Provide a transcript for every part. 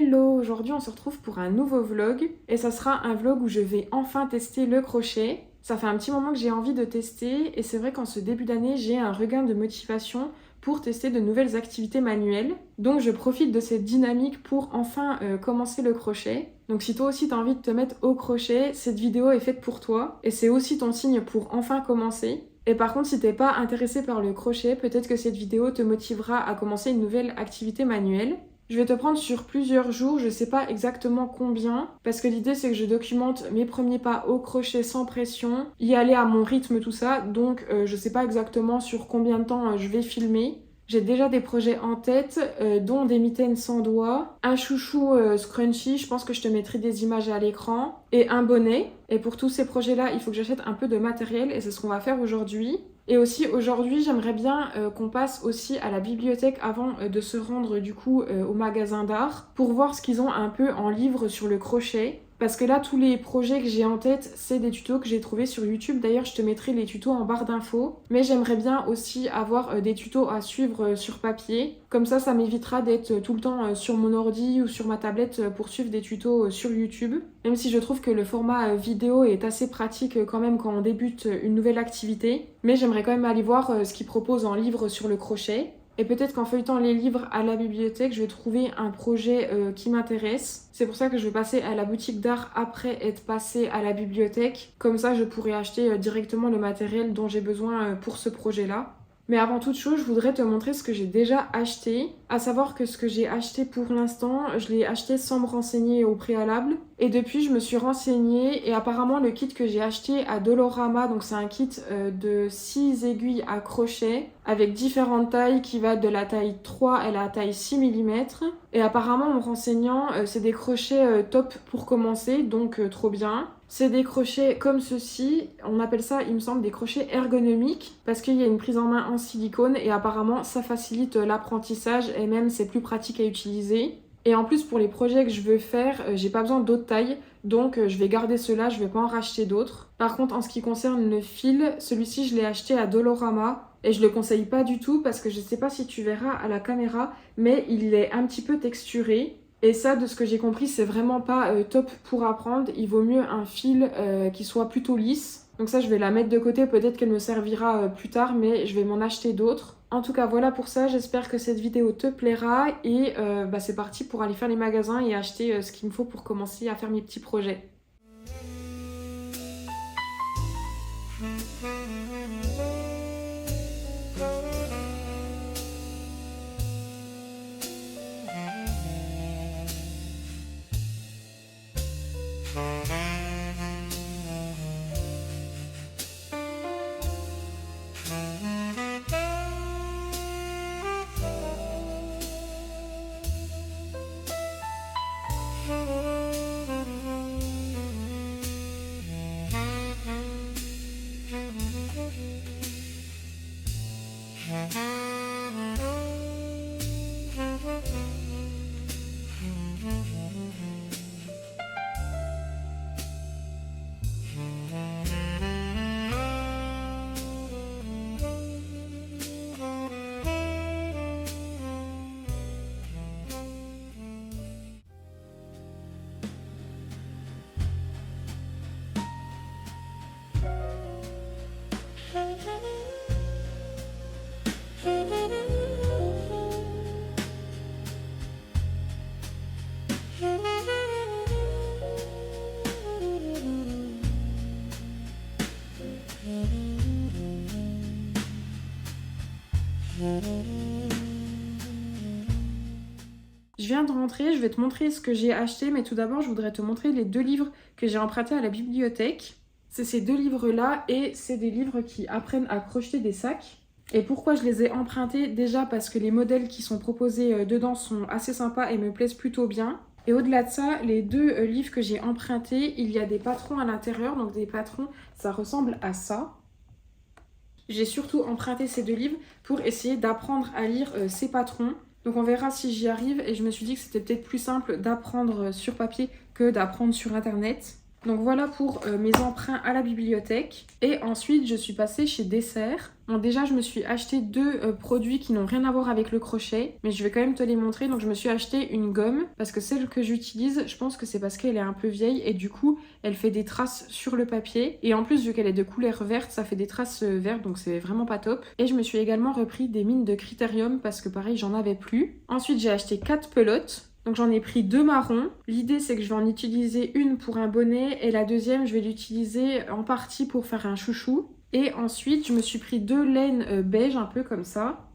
Hello, aujourd'hui on se retrouve pour un nouveau vlog et ça sera un vlog où je vais enfin tester le crochet. Ça fait un petit moment que j'ai envie de tester et c'est vrai qu'en ce début d'année j'ai un regain de motivation pour tester de nouvelles activités manuelles. Donc je profite de cette dynamique pour enfin commencer le crochet. Donc si toi aussi t'as envie de te mettre au crochet, cette vidéo est faite pour toi et c'est aussi ton signe pour enfin commencer. Et par contre, si t'es pas intéressé par le crochet, peut-être que cette vidéo te motivera à commencer une nouvelle activité manuelle. Je vais te prendre sur plusieurs jours, je sais pas exactement combien, parce que l'idée c'est que je documente mes premiers pas au crochet sans pression, y aller à mon rythme, tout ça, donc je sais pas exactement sur combien de temps je vais filmer. J'ai déjà des projets en tête, dont des mitaines sans doigts, un chouchou scrunchy, je pense que je te mettrai des images à l'écran, et un bonnet. Et pour tous ces projets-là, il faut que j'achète un peu de matériel, et c'est ce qu'on va faire aujourd'hui. Et aussi aujourd'hui, j'aimerais bien qu'on passe aussi à la bibliothèque avant de se rendre du coup au magasin d'art pour voir ce qu'ils ont un peu en livre sur le crochet. Parce que là, tous les projets que j'ai en tête, c'est des tutos que j'ai trouvés sur YouTube. D'ailleurs, je te mettrai les tutos en barre d'infos. Mais j'aimerais bien aussi avoir des tutos à suivre sur papier. Comme ça m'évitera d'être tout le temps sur mon ordi ou sur ma tablette pour suivre des tutos sur YouTube. Même si je trouve que le format vidéo est assez pratique quand même quand on débute une nouvelle activité. Mais j'aimerais quand même aller voir ce qu'ils proposent en livre sur le crochet. Et peut-être qu'en feuilletant les livres à la bibliothèque, je vais trouver un projet qui m'intéresse. C'est pour ça que je vais passer à la boutique d'art après être passée à la bibliothèque. Comme ça, je pourrai acheter directement le matériel dont j'ai besoin pour ce projet-là. Mais avant toute chose, je voudrais te montrer ce que j'ai déjà acheté. À savoir que ce que j'ai acheté pour l'instant, je l'ai acheté sans me renseigner au préalable. Et depuis, je me suis renseignée et apparemment le kit que j'ai acheté à Dolorama, donc c'est un kit de 6 aiguilles à crochet avec différentes tailles qui va de la taille 3 à la taille 6 mm. Et apparemment, en me renseignant, c'est des crochets top pour commencer, donc trop bien. C'est des crochets comme ceci, on appelle ça, il me semble, des crochets ergonomiques parce qu'il y a une prise en main en silicone et apparemment ça facilite l'apprentissage et même c'est plus pratique à utiliser. Et en plus pour les projets que je veux faire, j'ai pas besoin d'autres tailles, donc je vais garder ceux-là, je vais pas en racheter d'autres. Par contre en ce qui concerne le fil, celui-ci je l'ai acheté à Dolorama et je le conseille pas du tout parce que je sais pas si tu verras à la caméra, mais il est un petit peu texturé. Et ça, de ce que j'ai compris, c'est vraiment pas top pour apprendre. Il vaut mieux un fil qui soit plutôt lisse. Donc ça, je vais la mettre de côté. Peut-être qu'elle me servira plus tard, mais je vais m'en acheter d'autres. En tout cas, voilà pour ça. J'espère que cette vidéo te plaira. Et c'est parti pour aller faire les magasins et acheter ce qu'il me faut pour commencer à faire mes petits projets. Je viens de rentrer, je vais te montrer ce que j'ai acheté, mais tout d'abord je voudrais te montrer les 2 livres que j'ai empruntés à la bibliothèque. C'est ces 2 livres-là et c'est des livres qui apprennent à crocheter des sacs. Et pourquoi je les ai empruntés? Déjà parce que les modèles qui sont proposés dedans sont assez sympas et me plaisent plutôt bien. Et au-delà de ça, les 2 livres que j'ai empruntés, il y a des patrons à l'intérieur, donc des patrons, ça ressemble à ça. J'ai surtout emprunté ces 2 livres pour essayer d'apprendre à lire ces patrons. Donc on verra si j'y arrive et je me suis dit que c'était peut-être plus simple d'apprendre sur papier que d'apprendre sur internet. Donc voilà pour mes emprunts à la bibliothèque. Et ensuite, je suis passée chez Dessert. Bon, déjà, je me suis acheté deux produits qui n'ont rien à voir avec le crochet, mais je vais quand même te les montrer. Donc je me suis acheté une gomme, parce que celle que j'utilise, je pense que c'est parce qu'elle est un peu vieille, et du coup, elle fait des traces sur le papier. Et en plus, vu qu'elle est de couleur verte, ça fait des traces vertes, donc c'est vraiment pas top. Et je me suis également repris des mines de Critérium, parce que pareil, j'en avais plus. Ensuite, j'ai acheté 4 pelotes. Donc j'en ai pris 2 marrons. L'idée c'est que je vais en utiliser une pour un bonnet et la deuxième je vais l'utiliser en partie pour faire un chouchou. Et ensuite je me suis pris 2 laines beige un peu comme ça.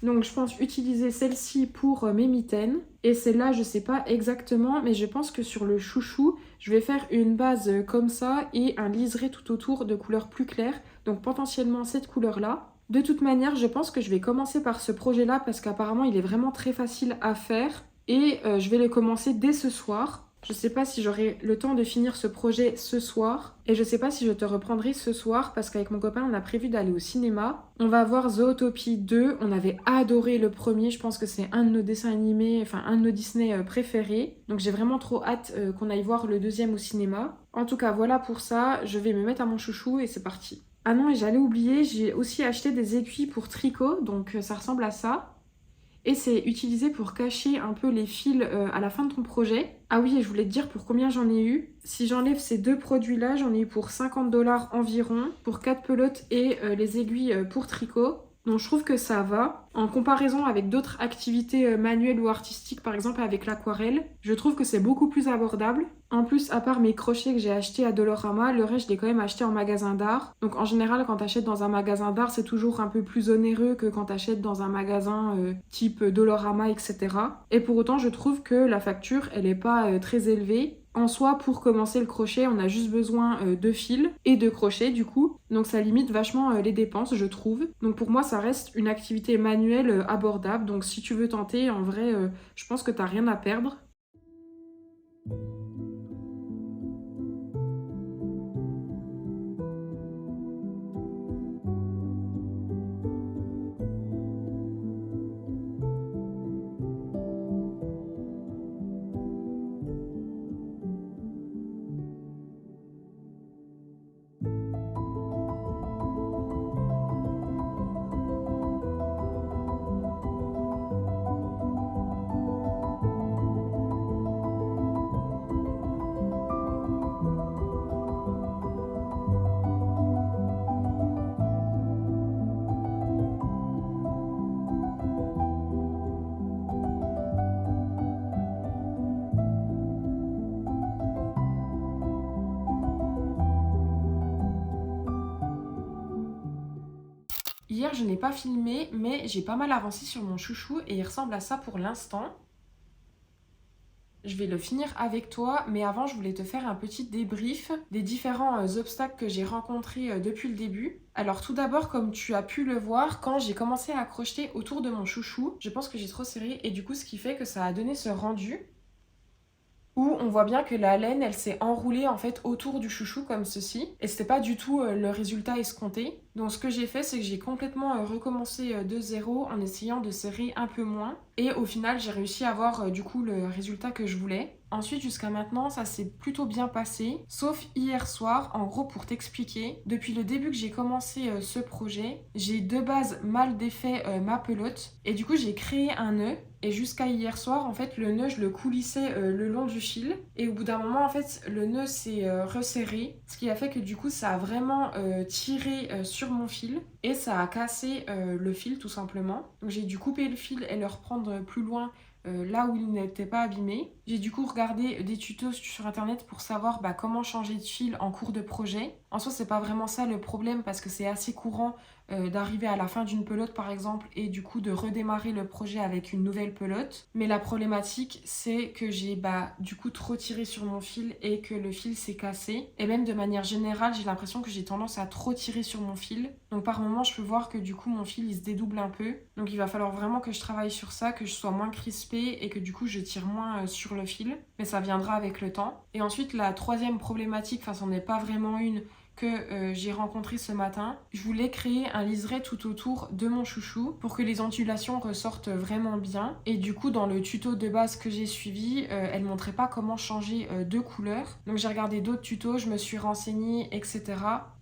Donc je pense utiliser celle-ci pour mes mitaines. Et celle-là je sais pas exactement mais je pense que sur le chouchou je vais faire une base comme ça et un liseré tout autour de couleur plus claire. Donc potentiellement cette couleur-là. De toute manière je pense que je vais commencer par ce projet-là parce qu'apparemment il est vraiment très facile à faire. Et je vais le commencer dès ce soir. Je sais pas si j'aurai le temps de finir ce projet ce soir. Et je sais pas si je te reprendrai ce soir parce qu'avec mon copain, on a prévu d'aller au cinéma. On va voir Zootopie 2. On avait adoré le premier. Je pense que c'est un de nos dessins animés, enfin un de nos Disney préférés. Donc j'ai vraiment trop hâte qu'on aille voir le deuxième au cinéma. En tout cas, voilà pour ça. Je vais me mettre à mon chouchou et c'est parti. Ah non, et j'allais oublier, j'ai aussi acheté des aiguilles pour tricot. Donc ça ressemble à ça. Et c'est utilisé pour cacher un peu les fils à la fin de ton projet. Ah oui, et je voulais te dire pour combien j'en ai eu. Si j'enlève ces deux produits-là, j'en ai eu pour 50$ environ, pour 4 pelotes et les aiguilles pour tricot. Donc je trouve que ça va. En comparaison avec d'autres activités manuelles ou artistiques, par exemple avec l'aquarelle, je trouve que c'est beaucoup plus abordable. En plus, à part mes crochets que j'ai achetés à Dolorama, le reste je l'ai quand même acheté en magasin d'art. Donc en général, quand t'achètes dans un magasin d'art, c'est toujours un peu plus onéreux que quand t'achètes dans un magasin type Dolorama, etc. Et pour autant, je trouve que la facture, elle est pas très élevée. En soi, pour commencer le crochet, on a juste besoin de fils et de crochets du coup. Donc ça limite vachement les dépenses, je trouve. Donc pour moi, ça reste une activité manuelle abordable. Donc si tu veux tenter, en vrai, je pense que t'as rien à perdre. Hier, je n'ai pas filmé, mais j'ai pas mal avancé sur mon chouchou et il ressemble à ça pour l'instant. Je vais le finir avec toi, mais avant, je voulais te faire un petit débrief des différents obstacles que j'ai rencontrés depuis le début. Alors tout d'abord, comme tu as pu le voir, quand j'ai commencé à crocheter autour de mon chouchou, je pense que j'ai trop serré et du coup, ce qui fait que ça a donné ce rendu où on voit bien que la laine, elle s'est enroulée en fait autour du chouchou comme ceci. Et c'était pas du tout le résultat escompté. Donc ce que j'ai fait, c'est que j'ai complètement recommencé de zéro en essayant de serrer un peu moins. Et au final, j'ai réussi à avoir du coup le résultat que je voulais. Ensuite, jusqu'à maintenant, ça s'est plutôt bien passé, sauf hier soir. En gros, pour t'expliquer, depuis le début que j'ai commencé ce projet, j'ai de base mal défait ma pelote. Et du coup, j'ai créé un nœud. Et jusqu'à hier soir, en fait, le nœud, je le coulissais le long du fil. Et au bout d'un moment, en fait, le nœud s'est resserré. Ce qui a fait que du coup, ça a vraiment tiré sur mon fil. Et ça a cassé le fil, tout simplement. Donc j'ai dû couper le fil et le reprendre plus loin là où il n'était pas abîmé. J'ai du coup regardé des tutos sur internet pour savoir comment changer de fil en cours de projet. En soi, c'est pas vraiment ça le problème parce que c'est assez courant d'arriver à la fin d'une pelote par exemple et du coup de redémarrer le projet avec une nouvelle pelote. Mais la problématique, c'est que j'ai du coup trop tiré sur mon fil et que le fil s'est cassé. Et même de manière générale, j'ai l'impression que j'ai tendance à trop tirer sur mon fil. Donc par moment, je peux voir que du coup mon fil il se dédouble un peu. Donc il va falloir vraiment que je travaille sur ça, que je sois moins crispée et que du coup je tire moins sur le fil. Mais ça viendra avec le temps. Et ensuite la troisième problématique, enfin c'en est pas vraiment une, que j'ai rencontré ce matin, je voulais créer un liseré tout autour de mon chouchou pour que les ondulations ressortent vraiment bien. Et du coup, dans le tuto de base que j'ai suivi, elle montrait pas comment changer de couleur. Donc j'ai regardé d'autres tutos, je me suis renseignée, etc.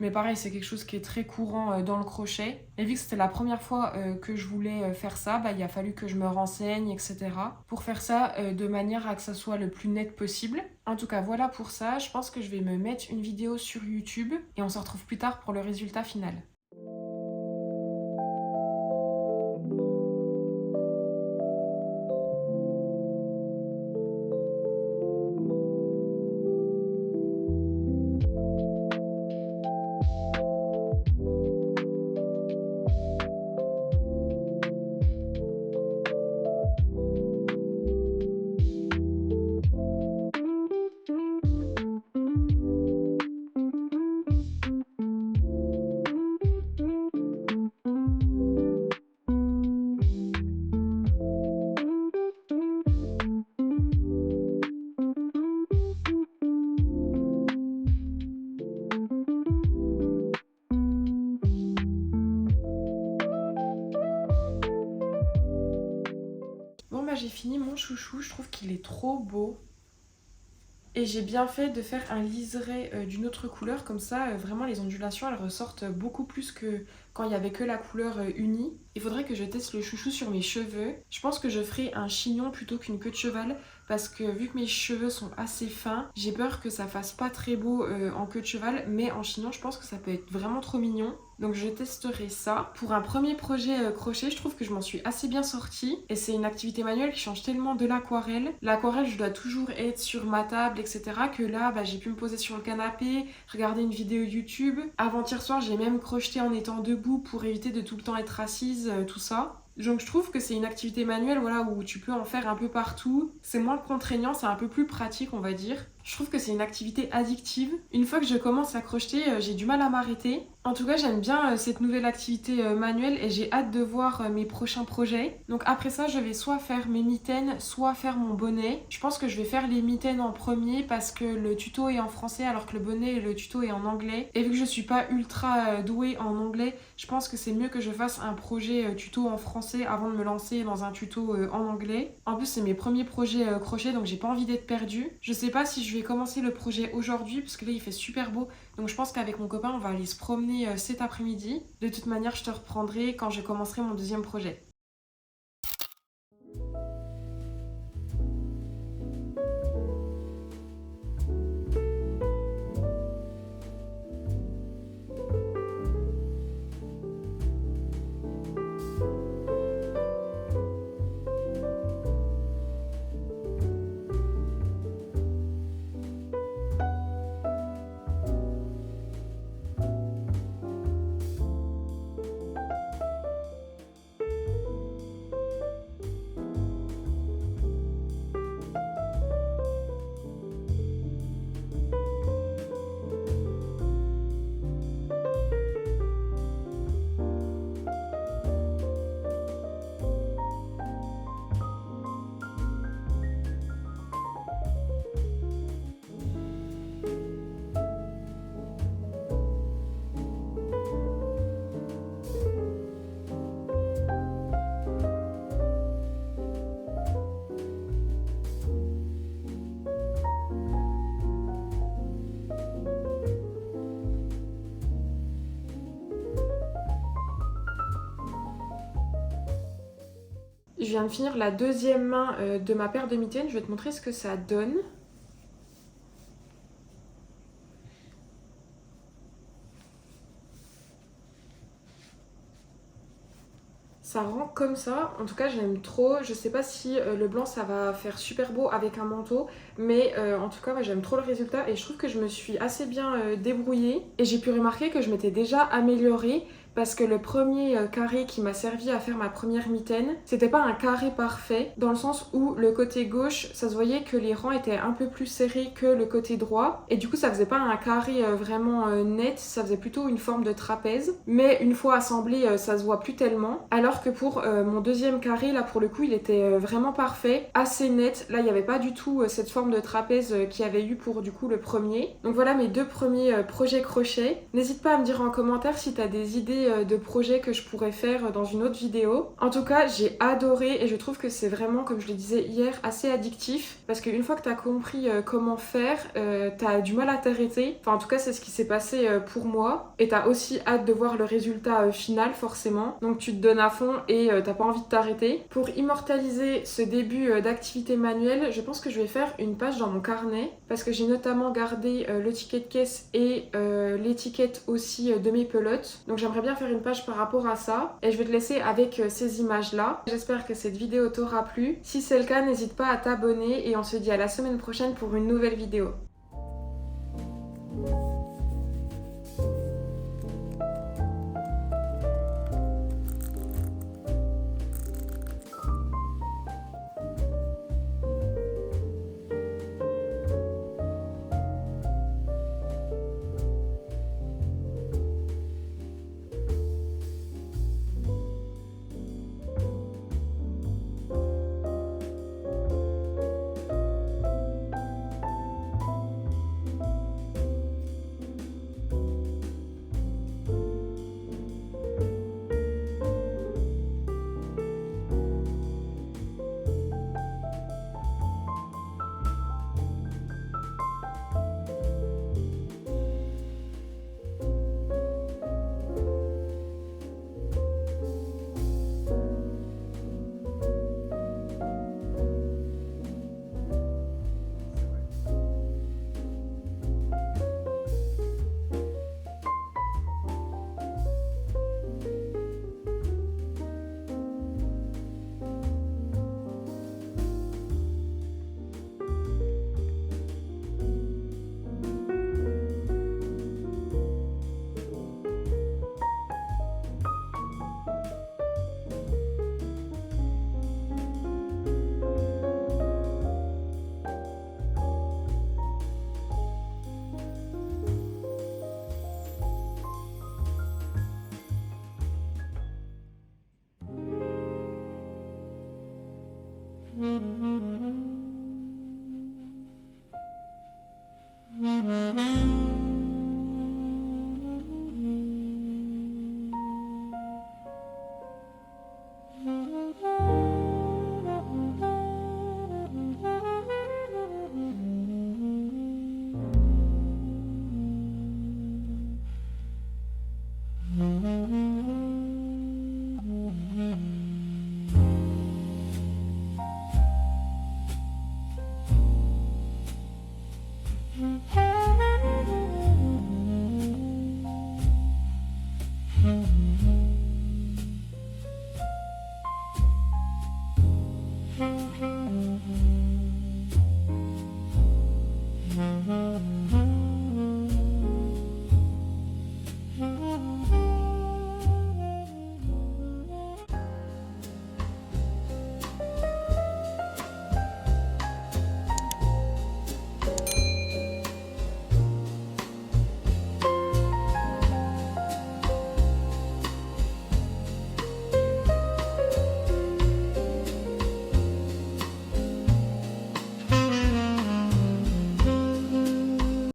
Mais pareil, c'est quelque chose qui est très courant dans le crochet. Et vu que c'était la première fois que je voulais faire ça, il a fallu que je me renseigne, etc. pour faire ça de manière à que ça soit le plus net possible. En tout cas, voilà pour ça. Je pense que je vais me mettre une vidéo sur YouTube et on se retrouve plus tard pour le résultat final. Bon j'ai fini mon chouchou, je trouve qu'il est trop beau. Et j'ai bien fait de faire un liseré d'une autre couleur, comme ça vraiment les ondulations elles ressortent beaucoup plus que quand il n'y avait que la couleur unie. Il faudrait que je teste le chouchou sur mes cheveux. Je pense que je ferai un chignon plutôt qu'une queue de cheval parce que vu que mes cheveux sont assez fins, j'ai peur que ça fasse pas très beau en queue de cheval, mais en chignon je pense que ça peut être vraiment trop mignon. Donc je testerai ça. Pour un premier projet crochet, je trouve que je m'en suis assez bien sortie. Et c'est une activité manuelle qui change tellement de l'aquarelle. L'aquarelle, je dois toujours être sur ma table, etc. Que là, j'ai pu me poser sur le canapé, regarder une vidéo YouTube. Avant-hier soir, j'ai même crocheté en étant debout pour éviter de tout le temps être assise, tout ça. Donc je trouve que c'est une activité manuelle où tu peux en faire un peu partout. C'est moins contraignant, c'est un peu plus pratique on va dire. Je trouve que c'est une activité addictive. Une fois que je commence à crocheter, j'ai du mal à m'arrêter. En tout cas, j'aime bien cette nouvelle activité manuelle et j'ai hâte de voir mes prochains projets. Donc après ça, je vais soit faire mes mitaines, soit faire mon bonnet. Je pense que je vais faire les mitaines en premier parce que le tuto est en français alors que le bonnet, le tuto est en anglais. Et vu que je suis pas ultra douée en anglais, je pense que c'est mieux que je fasse un projet tuto en français avant de me lancer dans un tuto en anglais. En plus, c'est mes premiers projets crochet, donc j'ai pas envie d'être perdue. Je sais pas si je vais commencer le projet aujourd'hui parce que là il fait super beau. Donc je pense qu'avec mon copain, on va aller se promener cet après-midi. De toute manière, je te reprendrai quand je commencerai mon deuxième projet. Je viens de finir la deuxième main de ma paire de mitaines. Je vais te montrer ce que ça donne. Ça rend comme ça, en tout cas j'aime trop. Je sais pas si le blanc ça va faire super beau avec un manteau, mais en tout cas j'aime trop le résultat et je trouve que je me suis assez bien débrouillée. Et j'ai pu remarquer que je m'étais déjà améliorée parce que le premier carré qui m'a servi à faire ma première mitaine, c'était pas un carré parfait, dans le sens où le côté gauche, ça se voyait que les rangs étaient un peu plus serrés que le côté droit, et du coup ça faisait pas un carré vraiment net, ça faisait plutôt une forme de trapèze, mais une fois assemblé, ça se voit plus tellement, alors que pour mon deuxième carré, là pour le coup, il était vraiment parfait, assez net, là il n'y avait pas du tout cette forme de trapèze qu'il y avait eu pour du coup le premier. Donc voilà mes deux premiers projets crochet. N'hésite pas à me dire en commentaire si tu as des idées de projets que je pourrais faire dans une autre vidéo. En tout cas, j'ai adoré et je trouve que c'est vraiment, comme je le disais hier, assez addictif, parce qu'une fois que tu as compris comment faire, tu as du mal à t'arrêter. Enfin en tout cas c'est ce qui s'est passé pour moi, et tu as aussi hâte de voir le résultat final forcément. Donc tu te donnes à fond et t'as pas envie de t'arrêter. Pour immortaliser ce début d'activité manuelle, je pense que je vais faire une page dans mon carnet, parce que j'ai notamment gardé le ticket de caisse et l'étiquette aussi de mes pelotes. Donc j'aimerais bien faire une page par rapport à ça, et je vais te laisser avec ces images là. J'espère que cette vidéo t'aura plu. Si c'est le cas, n'hésite pas à t'abonner et on se dit à la semaine prochaine pour une nouvelle vidéo. Mm-hmm.